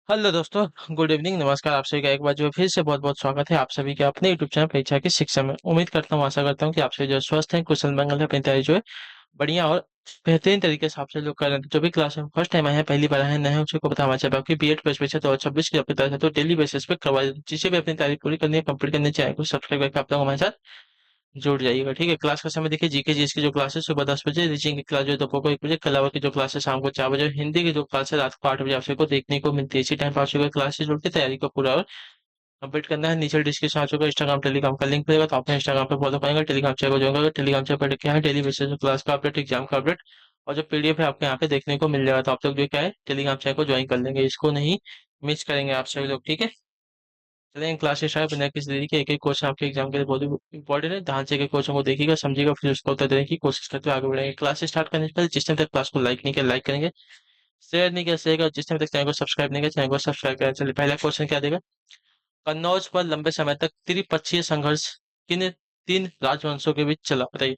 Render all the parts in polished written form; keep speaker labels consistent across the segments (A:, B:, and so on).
A: Hello दोस्तों, good evening, नमस्कार। आप सभी का एक बार जो है फिर से बहुत बहुत स्वागत है आप सभी के अपने यूट्यूब चैनल परीक्षा की शिक्षा में। उम्मीद करता हूँ, आशा करता हूँ कि आप सभी जो है स्वस्थ हैं, कुशल मंगल है, अपनी तैयारी जो है बढ़िया और बेहतरीन तरीके से आप सभी लोग कर रहे हैं। तो जो भी क्लास में फर्स्ट टाइम आए हैं, पहली बार आए हैं, नए हैं, उसी को बता हमारे चैनल आपकी बीएड बैच परीक्षा 2026 की अपनी तरफ से तो डेली बेसिस पे करवा देते हैं। जिसे भी अपनी तैयारी पूरी करनी है, कंप्लीट करनी है, चैनल को सब्सक्राइब करके आप लोग हमारे साथ जुड़ जाइएगा। ठीक है, क्लास का समय देखिए, जीके जीएस की जो क्लासेस सुबह 10 बजे, रीजनिंग की क्लास जो है दोपहर को 1 बजे, कला की जो क्लास है शाम को 4 बजे, हिंदी की जो क्लास है रात को 8 बजे आप सबको देखने को मिलती है। इसी टाइम पर आप सबको क्लासेस जुड़ के तैयारी को पूरा और कंप्लीट करना है। नीचे डिस्क्रिप्शन आ चुका है इंस्टाग्राम टेलीग्राम का लिंक मिलेगा, तो आप इंस्टाग्राम पे फॉलो करेंगे, टेलीग्राम चैनल को ज्वाइन करेंगे। टेलीग्राम चैनल पर क्या है, डेली बेसिस पे क्लास का अपडेट, एग्जाम का अपडेट और जो पीडीएफ है आपको यहाँ पे देखने को मिल जाएगा। तो आप लोग जो क्या है, टेलीग्राम चैनल को ज्वाइन कर लेंगे, इसको नहीं मिस करेंगे आप सभी लोग। ठीक है, चलिए क्लास स्टार्ट बिना किसी देरी के। एक एक क्वेश्चन आपके एग्जाम के लिए बहुत इंपॉर्टेंट है, ध्यान से एक क्वेश्चन को देखिएगा, समझिएगा, फिर उसका उत्तर देने की कोशिश करते हुए आगे बढ़ेंगे। क्लास स्टार्ट करने से पहले जिस टाइम तक क्लास को लाइक नहीं किया लाइक करेंगे, शेयर नहीं किया शेयर करें, जिस टाइम तक चैनल को सब्सक्राइब नहीं किया चैनल को सब्सक्राइब करें। चलिए पहला क्वेश्चन क्या देगा। कन्नौज पर लंबे समय तक त्रिपक्षीय संघर्ष किन तीन राजवंशों के बीच चला, बताइए।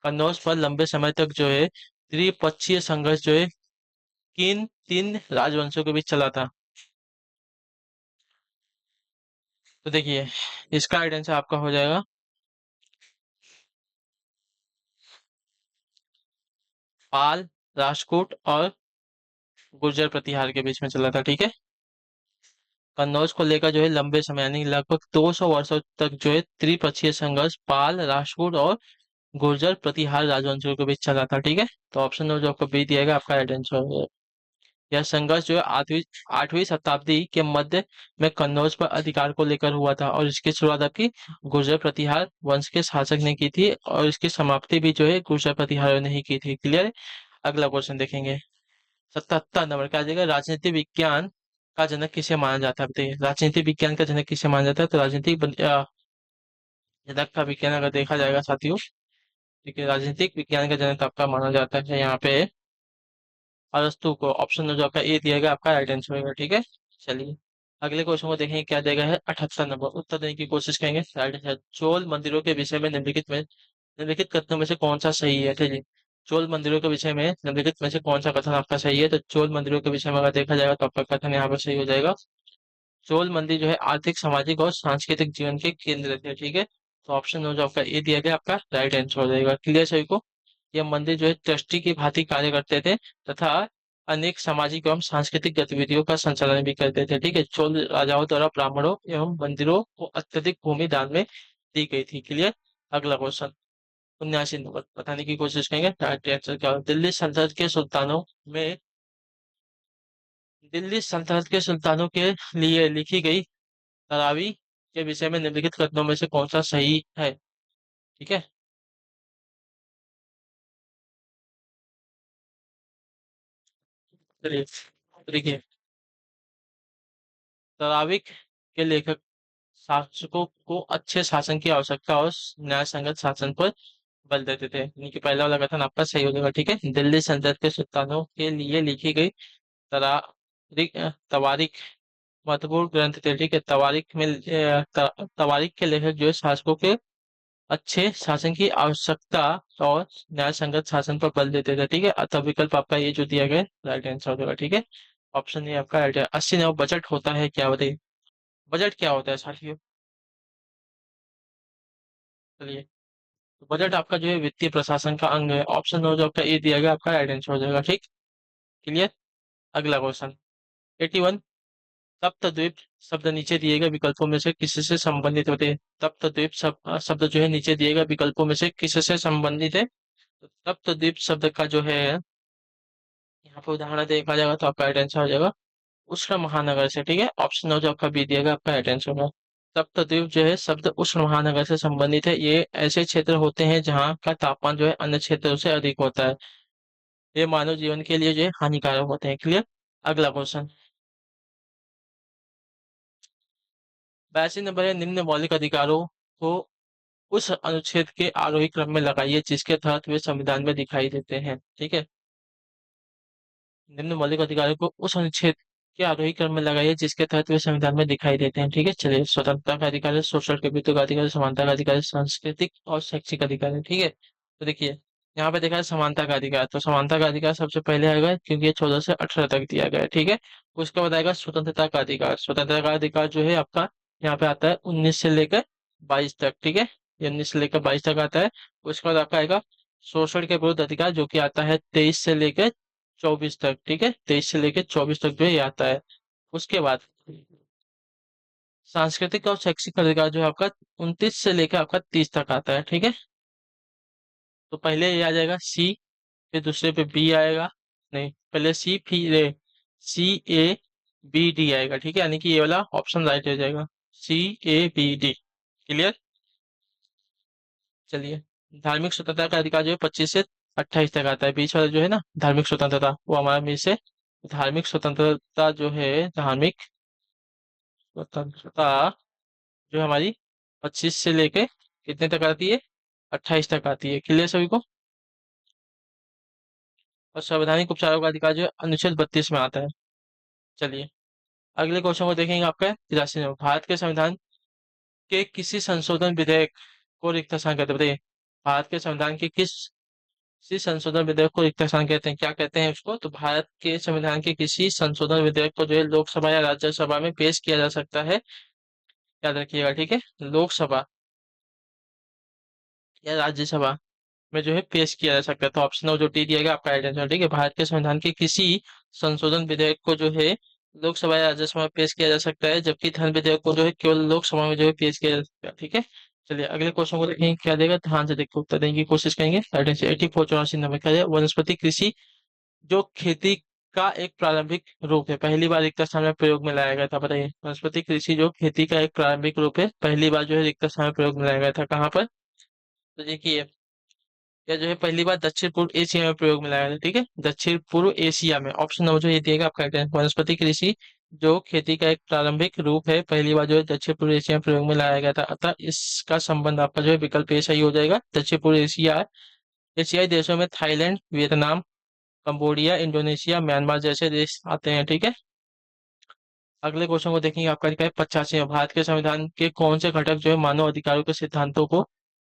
A: कन्नौज पर लंबे समय तक जो है त्रिपक्षीय संघर्ष जो है किन तीन राजवंशों के बीच चला था। तो देखिए, इसका राइट आंसर आपका हो जाएगा पाल, राष्ट्रकूट और गुर्जर प्रतिहार के बीच में चला था। ठीक है, कन्नौज को लेकर जो है लंबे समय यानी लगभग 200 वर्षों तक जो है त्रिपक्षीय संघर्ष पाल, राष्ट्रकूट और गुर्जर प्रतिहार राजवंशों के बीच चला था। ठीक है, तो ऑप्शन नंबर जो आपको बी दिया गया आपका राइट आंसर है। यह संघर्ष जो है आठवीं आठवीं शताब्दी के मध्य में कन्नौज पर अधिकार को लेकर हुआ था और इसकी शुरुआत आपकी गुर्जर प्रतिहार वंश के शासक ने की थी और इसकी समाप्ति भी जो है गुर्जर प्रतिहार ने ही की थी। क्लियर है। अगला क्वेश्चन देखेंगे, 77 नंबर का आ जाएगा। राजनीति विज्ञान का जनक किसे माना जाता है, बताइए। राजनीति विज्ञान का जनक किसे माना जाता है, तो जनक का विज्ञान अगर देखा जाएगा साथियों, ठीक है, राजनीतिक विज्ञान का जनक आपका माना जाता है यहाँ पे अरस्तु को। ऑप्शन जो आपका ए दिया गया आपका राइट आंसर होगा। ठीक है, चलिए अगले क्वेश्चन को देखेंगे क्या देगा है। 78 नंबर उत्तर देने की कोशिश करेंगे। राइट आंसर, चोल मंदिरों के विषय में निम्नलिखित कथनों में से कौन सा सही है। चलिए, चोल मंदिरों के विषय में निम्नलिखित में से कौन सा कथन आपका सही है, तो चोल मंदिरों के विषय में अगर देखा जाएगा तो आपका कथन यहाँ पर सही हो जाएगा। चोल मंदिर जो है आर्थिक, सामाजिक और सांस्कृतिक जीवन के केंद्र थे। ठीक है, तो ऑप्शन जो आपका ए दिया गया आपका राइट आंसर हो जाएगा। क्लियर सभी को। यह मंदिर जो है ट्रस्टी की भांति कार्य करते थे तथा अनेक सामाजिक एवं सांस्कृतिक गतिविधियों का संचालन भी करते थे। ठीक है, चोल राजाओं द्वारा ब्राह्मणों एवं मंदिरों को अत्यधिक भूमि दान में दी गई थी। क्लियर। अगला क्वेश्चन 79 नंबर बताने की कोशिश करेंगे राइट आंसर क्या हो। में दिल्ली सल्तनत के सुल्तानों के लिए लिखी गई तरावी के विषय में निम्नलिखित कथनों में से कौन सा सही है। ठीक है, चलिए देखिए, तरावी के लेखक शासकों को अच्छे शासन की आवश्यकता और न्याय संगत शासन पर बल देते थे। यानी कि पहला वाला कथन आपका सही हो जाएगा। ठीक है, दिल्ली सल्तनत के सुल्तानों के लिए लिखी गई तवारीख महत्वपूर्ण ग्रंथ थे। ठीक है, तवारीख के लेखक जो है शासकों के अच्छे शासन की आवश्यकता और न्याय संगत शासन पर बल देते थे। ठीक है, अतः विकल्प आपका ये जो दिया गया राइट आंसर हो जाएगा। ठीक है, ऑप्शन ये आपका राइट है। 80 नंबर बजट होता है क्या, बताइए। बजट क्या होता है साथियों। चलिए, तो बजट आपका जो है वित्तीय प्रशासन का अंग है। ऑप्शन जो आपका ए दिया गया आपका राइट आंसर हो जाएगा। ठीक, क्लियर। अगला क्वेश्चन 81। तप्तद्वीप शब्द नीचे दिए गए विकल्पों में से किससे संबंधित होते हैं। तप्तद्वीप शब्द जो है नीचे दिए गए विकल्पों में से किससे संबंधित है। तो तप्तद्वीप शब्द का जो है यहाँ पे उदाहरण देखा जाएगा तो आपका राइट आंसर हो जाएगा उष्ण महानगर से। ठीक है, ऑप्शन जो आपका बी दिएगा आपका राइट आंसर होगा। तप्तद्वीप जो है शब्द उष्ण महानगर से संबंधित है। ये ऐसे क्षेत्र होते हैं जहाँ का तापमान जो है अन्य क्षेत्रों से अधिक होता है। ये मानव जीवन के लिए जो है हानिकारक होते हैं। क्लियर। अगला क्वेश्चन 82 नंबर है। निम्न मौलिक अधिकारों को उस अनुच्छेद के आरोही क्रम में लगाइए जिसके तहत वे संविधान में दिखाई देते हैं। ठीक है, निम्न मौलिक अधिकारों को उस अनुच्छेद के आरोही क्रम में लगाइए जिसके तहत वे संविधान में दिखाई देते हैं। ठीक है, चलिए, स्वतंत्रता का अधिकार है, सोशल कम्युनिटी का अधिकार है, समानता का अधिकार है, सांस्कृतिक और शैक्षिक अधिकार है। ठीक है, तो देखिए, यहाँ पे देखा है समानता का अधिकार, तो समानता का अधिकार सबसे पहले आएगा क्योंकि ये 14 से 18 तक दिया गया है, ठीक है। उसके बाद आएगा स्वतंत्रता का अधिकार। स्वतंत्रता का अधिकार जो है आपका यहाँ पे आता है 19 से लेकर 22 तक, ठीक है। ये 19 से लेकर 22 तक आता है। उसके बाद आपका आएगा शोषण के विरुद्ध अधिकार, जो कि आता है 23 से लेकर 24 तक, ठीक है। 23 से लेकर 24 तक जो है ये आता है। उसके बाद सांस्कृतिक और शैक्षिक अधिकार जो है आपका 29 से लेकर आपका 30 तक आता है, ठीक है। तो पहले ये आ जाएगा सी, फिर दूसरे पे बी आएगा। नहीं, पहले सी फिर ए, CABD आएगा, ठीक है। यानी कि ये वाला ऑप्शन राइट हो जाएगा, CABD। क्लियर। चलिए, धार्मिक स्वतंत्रता का अधिकार जो है 25 से 28 तक आता है। बीच वाला जो है ना धार्मिक स्वतंत्रता, वो हमारा में से धार्मिक स्वतंत्रता जो है, धार्मिक स्वतंत्रता जो है हमारी 25 से लेके कितने तक आती है, 28 तक आती है। क्लियर सभी को। और संवैधानिक उपचारों का अधिकार जो है अनुच्छेद 32 में आता है। चलिए, अगले क्वेश्चन को देखेंगे। आपका 83 नंबर, भारत के संविधान के किसी संशोधन विधेयक को रिक्त स्थान कहते हैं, बताइए। भारत के संविधान के किसी संशोधन विधेयक को रिक्त स्थान कहते हैं, क्या कहते हैं उसको? तो भारत के संविधान के किसी संशोधन विधेयक को जो है लोकसभा या राज्यसभा में पेश किया जा सकता है, याद रखिएगा, ठीक है। लोकसभा या राज्यसभा में जो है पेश किया जा सकता है। तो ऑप्शन नंबर जो टी दिया गया आपका राइट आंसर, ठीक है। भारत के संविधान के किसी संशोधन विधेयक को जो है लोकसभा या राज्यसभा में पेश किया जा सकता है, जबकि धन विधेयक को जो है केवल लोकसभा में जो है पेश किया जा सकता है, ठीक है। चलिए, अगले क्वेश्चन को देखेंगे क्या देगा, ध्यान से देखकर उत्तर देने की कोशिश करेंगे। राइट आंसर 84 84 नंबर क्या है, वनस्पति कृषि जो खेती का एक प्रारंभिक रूप है, पहली बार रिक्त स्थान में प्रयोग में लाया गया था, बताइए। वनस्पति कृषि जो खेती का एक प्रारंभिक रूप है, पहली बार जो है रिक्त स्थान में प्रयोग में लाया गया था, कहाँ पर? तो देखिए, या जो है पहली बार दक्षिण पूर्व एशिया में प्रयोग में लाया था, ठीक है। दक्षिण पूर्व एशिया में, ऑप्शन नंबर जो ये दिएगा आपका राइट आंसर। वनस्पति कृषि जो खेती का एक प्रारंभिक रूप है, पहली बार जो है दक्षिण पूर्व एशिया में प्रयोग में लाया गया था, अतः इसका संबंध आपका जो है विकल्प ए सही हो जाएगा। दक्षिण पूर्व एशिया, एशियाई देशों में Thailand, Vietnam, Cambodia, Indonesia, Myanmar जैसे देश आते हैं, ठीक है। अगले क्वेश्चन को देखेंगे। आपका क्या है 85 में, भारत के संविधान के कौन से घटक जो है मानव अधिकारों के सिद्धांतों को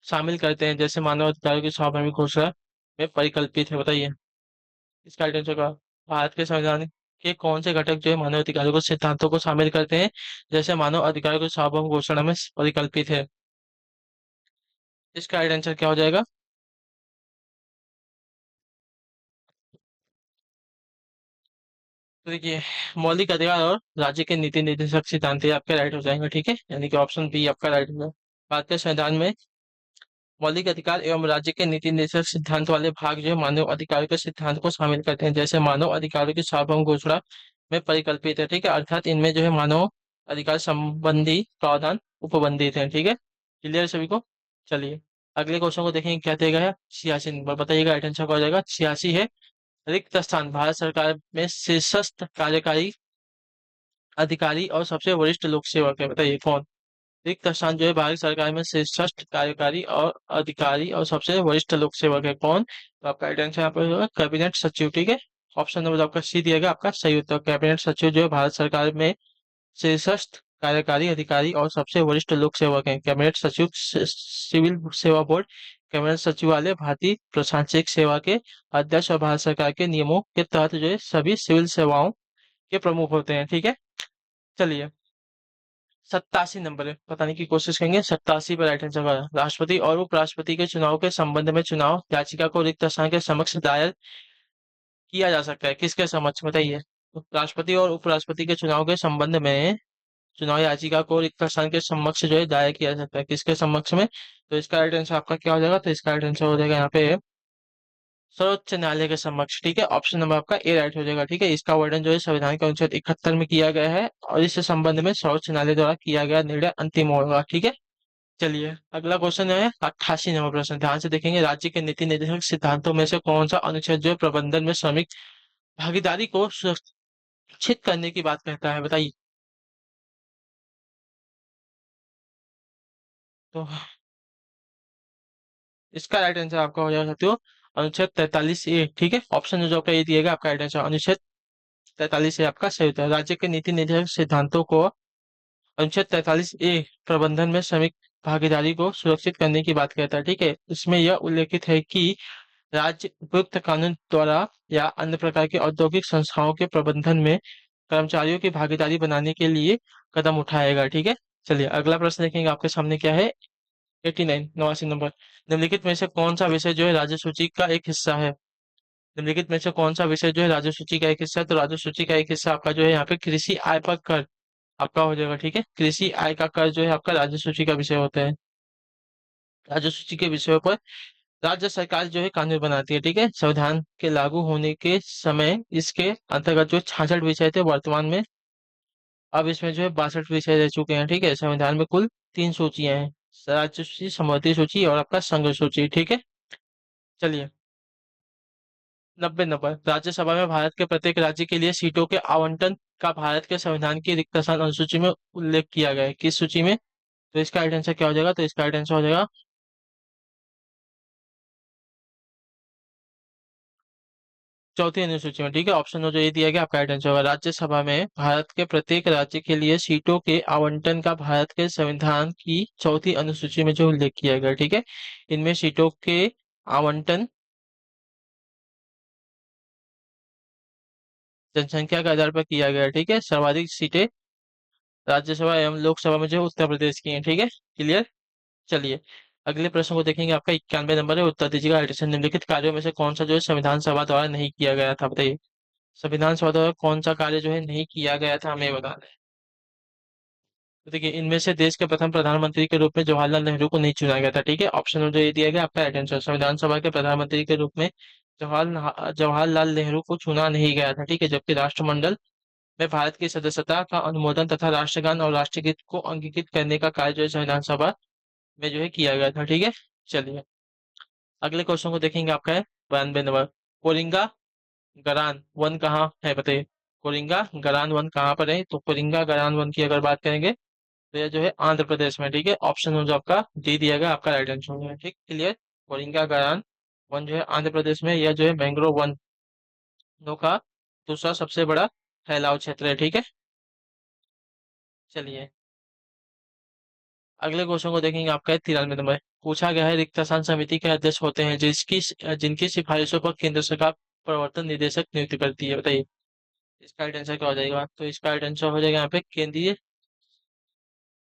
A: शामिल करते हैं, जैसे मानव अधिकारों की सार्वभौमिक घोषणा में परिकल्पित है, बताइए। इसका राइट आंसर होगा, भारत के संविधान के कौन से घटक जो है मानव अधिकारों के सिद्धांतों को शामिल करते हैं, जैसे मानव अधिकारों की सार्वभौमिक घोषणा में परिकल्पित है। इसका राइट आंसर क्या हो जाएगा? तो देखिए, मौलिक अधिकार और राज्य के नीति निर्देशक सिद्धांत, ये आपके राइट हो जाएंगे, ठीक है। यानी कि ऑप्शन बी आपका राइट होगा। भारत के संविधान में मौलिक अधिकार एवं राज्य के नीति निर्देशक सिद्धांत वाले भाग जो है मानव अधिकारों के सिद्धांत को शामिल करते हैं, जैसे मानव अधिकारों की सार्वभौम घोषणा में परिकल्पित है, ठीक है। अर्थात इनमें जो है मानव अधिकार संबंधी प्रावधान उपबंधित है, ठीक है। क्लियर सभी को। चलिए, अगले क्वेश्चन को देखेंगे क्या दिया गया है। 86 नंबर, बताइएगा राइट आंसर क्या हो जाएगा। 86 है, रिक्त स्थान भारत सरकार में शीर्षस्थ कार्यकारी अधिकारी और सबसे वरिष्ठ लोक सेवक है, बताइए कौन? रिक्त स्थान जो है भारत सरकार में शीर्षस्थ कार्यकारी और अधिकारी और सबसे वरिष्ठ लोक सेवक है, कौन? तो आपका राइट आंसर यहाँ पर होगा कैबिनेट सचिव, ठीक है। ऑप्शन नंबर आपका सी दिया गया आपका सही उत्तर। कैबिनेट सचिव जो है भारत सरकार में शीर्षस्थ कार्यकारी अधिकारी और सबसे वरिष्ठ लोक सेवक है। कैबिनेट सचिव सिविल सेवा बोर्ड, कैबिनेट सचिवालय भारतीय प्रशासनिक सेवा के अध्यक्ष और भारत सरकार के नियमों के तहत जो है सभी सिविल सेवाओं के प्रमुख होते हैं, ठीक है। चलिए, 87 नंबर है, बताने की कोशिश करेंगे। 87 पर राइट आंसर होगा, राष्ट्रपति और उपराष्ट्रपति के चुनाव के संबंध में चुनाव याचिका को रिक्त स्थान के समक्ष दायर किया जा सकता है, किसके समक्ष, बताइए। तो राष्ट्रपति और उपराष्ट्रपति के चुनाव के संबंध में चुनाव याचिका को रिक्त स्थान के समक्ष जो है दायर किया जा सकता है, किसके समक्ष में? तो इसका राइट आंसर आपका क्या हो जाएगा? तो इसका राइट आंसर हो जाएगा यहाँ पे सर्वोच्च न्यायालय के समक्ष, ठीक है। ऑप्शन नंबर आपका ए राइट हो जाएगा, ठीक है। इसका वर्णन जो है संविधान के अनुच्छेद 71 में किया गया है और इस संबंध में सर्वोच्च न्यायालय द्वारा किया गया निर्णय अंतिम होगा, ठीक है। चलिए, अगला क्वेश्चन है 88 नंबर प्रश्न, ध्यान से देखेंगे। राज्य के नीति निर्देशक सिद्धांतों में से कौन सा अनुच्छेद जो है प्रबंधन में श्रमिक भागीदारी को सुरक्षित करने की बात कहता है, बताइए। तो इसका राइट आंसर आपका हो जाएगा साथियों अनुच्छेद 43A, ठीक है। ऑप्शन जो आपका ये दिएगा आपका राइट आंसर अनुच्छेद 43A आपका सही उत्तर है। राज्य के नीति निर्देशक सिद्धांतों को अनुच्छेद 43A प्रबंधन में श्रमिक भागीदारी को सुरक्षित करने की बात कहता है, ठीक है। इसमें यह उल्लेखित है कि राज्य उपयुक्त कानून द्वारा या अन्य प्रकार के औद्योगिक संस्थाओं के प्रबंधन में कर्मचारियों की भागीदारी बनाने के लिए कदम उठाएगा। ठीक है। चलिए अगला प्रश्न देखेंगे आपके सामने क्या है। 89 89 नंबर। निम्नलिखित में से कौन सा विषय जो है राज्य सूची का एक हिस्सा है। निम्नलिखित में से कौन सा विषय जो है राज्य सूची का एक हिस्सा है। तो राज्य सूची का एक हिस्सा आपका जो है यहाँ पे कृषि आय पर कर आपका हो जाएगा। ठीक है। कृषि आय का कर जो है आपका राज्य सूची का विषय होता है। राज्य सूची के विषयों पर राज्य सरकार जो है कानून बनाती है। ठीक है। संविधान के लागू होने के समय इसके अंतर्गत जो 66 विषय थे, वर्तमान में अब इसमें जो है 62 विषय रह चुके हैं। ठीक है। संविधान में कुल 3 सूचियां हैं। राज्य सूची, समवर्ती सूची और आपका संघ सूची। ठीक है। चलिए 90 नंबर। राज्यसभा में भारत के प्रत्येक राज्य के लिए सीटों के आवंटन का भारत के संविधान की रिक्त स्थान अनुसूची में उल्लेख किया गया है। किस सूची में। तो इसका राइट आंसर क्या हो जाएगा। तो इसका राइट आंसर हो जाएगा चौथी अनुसूची में। ठीक है। ऑप्शन जो ये दिया गया आपका राइट आंसर होगा। राज्यसभा में भारत के प्रत्येक राज्य के लिए सीटों के आवंटन का भारत के संविधान की चौथी अनुसूची में जो उल्लेख किया गया। ठीक है। इनमें सीटों के आवंटन जनसंख्या के आधार पर किया गया है। ठीक है। सर्वाधिक सीटें राज्यसभा एवं लोकसभा में जो है उत्तर प्रदेश की हैं। ठीक है। क्लियर। चलिए अगले प्रश्न को देखेंगे। आपका 91 नंबर है। उत्तर दीजिएगा। एडिशन निम्नलिखित कार्यों में से कौन सा जो है संविधान सभा द्वारा नहीं किया गया था। बताइए संविधान सभा द्वारा कौन सा कार्य जो है नहीं किया गया था, हमें बताना है। तो देखिए इनमें से देश के प्रथम प्रधानमंत्री के रूप में जवाहरलाल नेहरू को नहीं चुना गया था। ठीक है। ऑप्शन जो ये दिया गया आपका राइट आंसर। संविधान सभा के प्रधानमंत्री के रूप में जवाहरलाल नेहरू को चुना नहीं गया था। ठीक है। जबकि राष्ट्रमंडल में भारत की सदस्यता का अनुमोदन तथा राष्ट्रगान और राष्ट्रगीत को अंगीकृत करने का कार्य जो है संविधान सभा में जो है किया गया था। ठीक है। चलिए अगले क्वेश्चन को देखेंगे। आपका है 92 नंबर। कोरिंगा गरान वन कहाँ है, बताइए। कोरिंगा गरान वन कहाँ पर है। तो कोरिंगा गरान वन की अगर बात करेंगे तो यह जो है आंध्र प्रदेश में। ठीक है। ऑप्शन जो आपका डी दिया गया आपका राइट आंसर है। ठीक क्लियर। कोरिंगा गरान वन जो है आंध्र प्रदेश में, यह जो है मैंग्रोव वनों का दूसरा सबसे बड़ा फैलाव क्षेत्र है। ठीक है। चलिए अगले क्वेश्चन को देखेंगे। आपका है 93 नंबर। पूछा गया है रिक्त स्थान समिति के अध्यक्ष होते हैं जिनकी सिफारिशों पर केंद्र सरकार प्रवर्तन निदेशक नियुक्त करती है। बताइए इसका राइट आंसर क्या हो जाएगा। तो इसका राइट आंसर हो जाएगा यहाँ पे केंद्रीय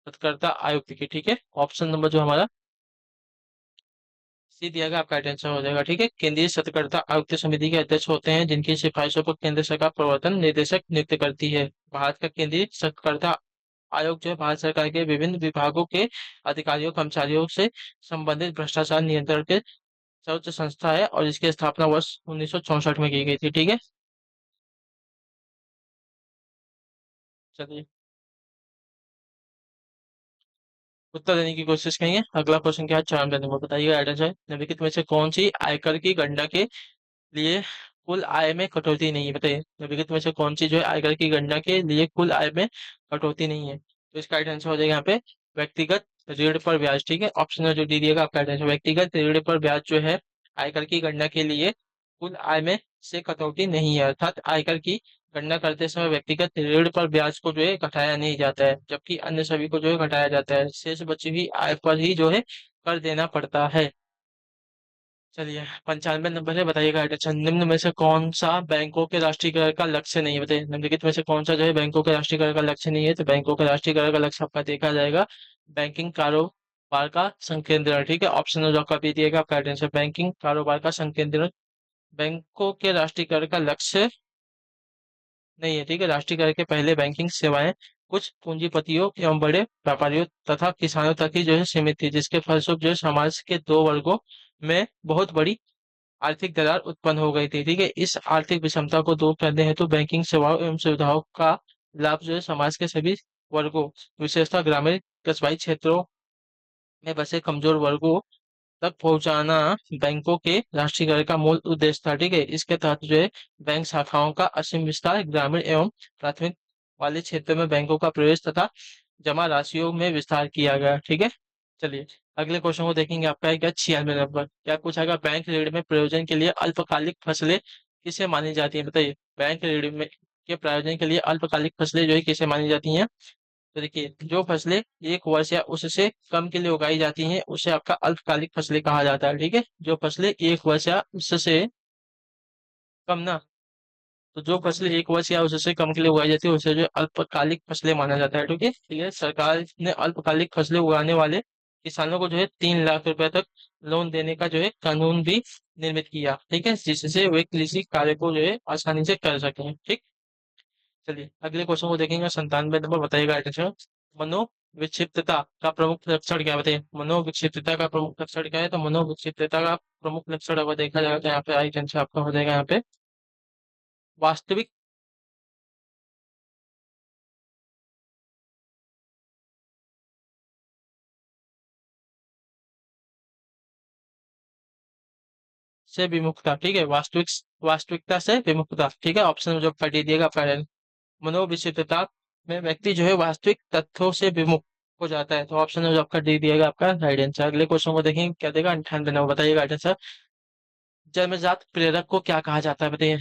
A: सत्कर्ता आयुक्त की। ठीक है। ऑप्शन नंबर जो हमारा सी दिया गया आपका राइट आंसर हो जाएगा। ठीक है। केंद्रीय सत्कर्ता आयुक्त समिति के अध्यक्ष होते हैं जिनकी सिफारिशों पर केंद्र सरकार प्रवर्तन निदेशक नियुक्त करती है। भारत का केंद्रीय सत्कर्ता आयोग जो है भारत सरकार के विभिन्न विभागों के अधिकारियों कर्मचारियों से संबंधित भ्रष्टाचार नियंत्रण के सर्वोच्च संस्था है और इसकी स्थापना वर्ष 1964 में की गई थी। ठीक है। चलिए उत्तर देने की कोशिश करेंगे। अगला क्वेश्चन क्या है 94 नंबर। बताइएगा राइट आंसर। निम्नलिखित में से कौन सी आयकर की गणना के लिए कुल आय में कटौती नहीं है। बताइए निम्नलिखित में से कौन सी जो है आयकर की गणना के लिए कुल आय में कटौती नहीं है। तो इसका राइट आंसर हो जाएगा यहाँ पे व्यक्तिगत ऋण पर ब्याज। ठीक है। ऑप्शन जो डी दिएगा आपका राइट आंसर। व्यक्तिगत ऋण पर ब्याज जो है आयकर की गणना के लिए कुल आय में से कटौती नहीं है। अर्थात आयकर की गणना करते समय व्यक्तिगत ऋण पर ब्याज को जो है घटाया नहीं जाता है, जबकि अन्य सभी को जो है घटाया जाता है। शेष बची हुई आय पर ही जो है कर देना पड़ता है। चलिए 95 नंबर है। बताइएगा अच्छा निम्न में से कौन सा बैंकों के राष्ट्रीयकरण का लक्ष्य नहीं है। बताइए निम्नलिखित में से कौन सा जो है बैंकों के राष्ट्रीयकरण का लक्ष्य नहीं है। तो बैंकों के राष्ट्रीयकरण का लक्ष्य आपका देखा जाएगा बैंकिंग कारोबार का संकेंद्रण। ठीक है। ऑप्शन जो आपका भी दिएगा आपका आंसर बैंकिंग कारोबार का संकेंद्रण। बैंकों के राष्ट्रीयकरण का लक्ष्य नहीं है। ठीक है। राष्ट्रीयकरण के पहले बैंकिंग सेवाएं कुछ पूंजीपतियों एवं बड़े व्यापारियों तथा किसानों तक ही जो है सीमित थी, जिसके फलस्वरूप जो है समाज के दो वर्गों में बहुत बड़ी आर्थिक दरार उत्पन्न हो गई थी। ठीक है। इस आर्थिक विषमता को दूर करने हेतु बैंकिंग सेवाओं एवं सुविधाओं का लाभ जो है समाज के सभी वर्गों, विशेषतः ग्रामीण कस्बाई क्षेत्रों में बसे कमजोर वर्गों तक पहुंचाना बैंकों के राष्ट्रीयकरण का मूल उद्देश्य था। ठीक है। इसके तहत जो है बैंक शाखाओं का असीम विस्तार, ग्रामीण एवं प्राथमिक वाले क्षेत्रों में बैंकों का प्रवेश तथा जमा राशियों में विस्तार किया गया। ठीक है। चलिए अगले क्वेश्चन को देखेंगे। आपका है क्या 96 नंबर। क्या पूछा बैंक ऋण में प्रयोजन के लिए अल्पकालिक फसलें किसे मानी जाती है। बताइए बैंक ऋण में के प्रयोजन के लिए अल्पकालिक फसलें जो है किसे मानी जाती हैं। तो देखिए, जो फसलें एक वर्ष या उससे कम के लिए उगाई जाती हैं उसे आपका अल्पकालिक फसलें कहा जाता है। ठीक है, जो फसलें एक वर्ष या उससे कम ना, तो जो फसलें एक वर्ष या उससे कम के लिए उगाई जाती है उसे जो अल्पकालिक फसलें माना जाता है। ठीक है, ठीक है। सरकार ने अल्पकालिक फसलें उगाने वाले किसानों को जो है 3 लाख रुपए तक लोन देने का जो है कानून भी निर्मित किया। ठीक है, जिससे वे कृषि कार्य को जो है आसानी से कर सकें। ठीक। चलिए अगले क्वेश्चन को देखेंगे। 97 नंबर बताइएगा आंसर। मनोविक्षिप्तता का प्रमुख लक्षण क्या है? बताइए, मनोविक्षिप्तता का प्रमुख लक्षण क्या है? तो मनोविक्षिप्तता का प्रमुख लक्षण अगर देखा जाए तो यहाँ पे आई आंसर आपका हो जाएगा यहाँ पे वास्तविक से विमुखता। ठीक है, वास्तविकता से विमुखता। ठीक है, ऑप्शन में जो आपका डी दिएगा आपका मनोविक्षिप्तता में व्यक्ति जो है वास्तविक तथ्यों से विमुख हो जाता है। तो ऑप्शन में जो आपका डी दिएगा आपका राइट आंसर। अगले क्वेश्चन को देखेंगे क्या देगा। 98 नंबर बताइएगा आंसर। जन्मजात प्रेरक को क्या कहा जाता है? बताइए,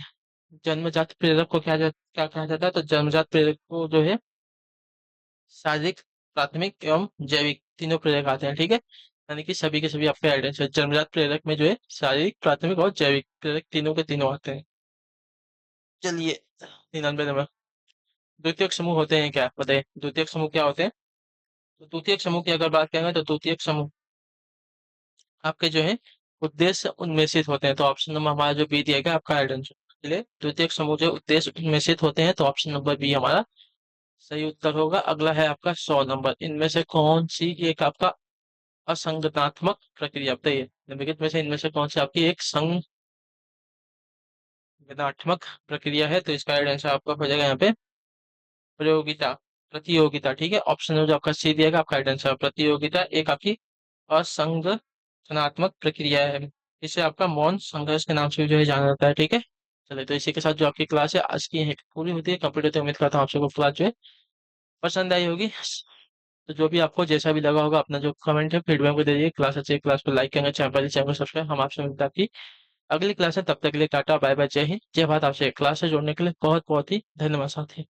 A: जन्मजात प्रेरक को क्या कहा जाता है? तो जन्मजात प्रेरक को जो है शारीरिक, प्राथमिक एवं जैविक तीनों प्रेरक आते हैं। ठीक है, यानी कि सभी के सभी आपके आइडेंटिटी जन्मजात प्रेरक में जो है शारीरिक, प्राथमिक और जैविक प्रेरक तीनों के तीनों आते हैं। चलिए 99 नंबर, द्वितीयक समूह होते हैं क्या? बताइए, द्वितीयक समूह क्या होते हैं? तो द्वितीयक समूह की अगर बात करेंगे तो द्वितीयक समूह आपके जो है उद्देश्य उन्मेषित होते हैं। तो ऑप्शन नंबर हमारा जो बी दिया गया आपका राइट आंसर। चलिए, द्वितीयक समूह जो उद्देश्य उन्मेषित होते हैं तो ऑप्शन नंबर बी हमारा सही उत्तर होगा। अगला है आपका 100 नंबर। इनमें से कौन सी एक आपका असंगतात्मक प्रक्रिया? बताइए, निम्नलिखित में से इनमें से कौन सी आपकी एक संगठनात्मक प्रक्रिया है? तो इसका राइट आंसर आपका हो जाएगा यहाँ पे प्रयोगिता, प्रतियोगिता। ठीक है, ऑप्शन में जो आपका सी दिएगा आपका राइट आंसर। प्रतियोगिता एक आपकी असंगठनात्मक प्रक्रिया है। इसे आपका मौन संघर्ष के नाम से भी जो है जाना जाता है। ठीक है, चलिए तो इसी के साथ जो आपकी क्लास है आज की है पूरी होती है, कंप्लीट होती है। उम्मीद करता हूँ आप सबको क्लास जो है पसंद आई होगी। तो जो भी आपको जैसा भी लगा होगा अपना जो कमेंट है फीडबैक को दे दीजिए। क्लास अच्छी है, क्लास को लाइक करेंगे, चैनल को सब्सक्राइब। हम आपसे मिलते हैं आपकी अगली क्लास है, तब तक के लिए टाटा बाय बाय, जय हिंद जय भारत। आपसे क्लास से जोड़ने के लिए बहुत बहुत ही धन्यवाद साथी।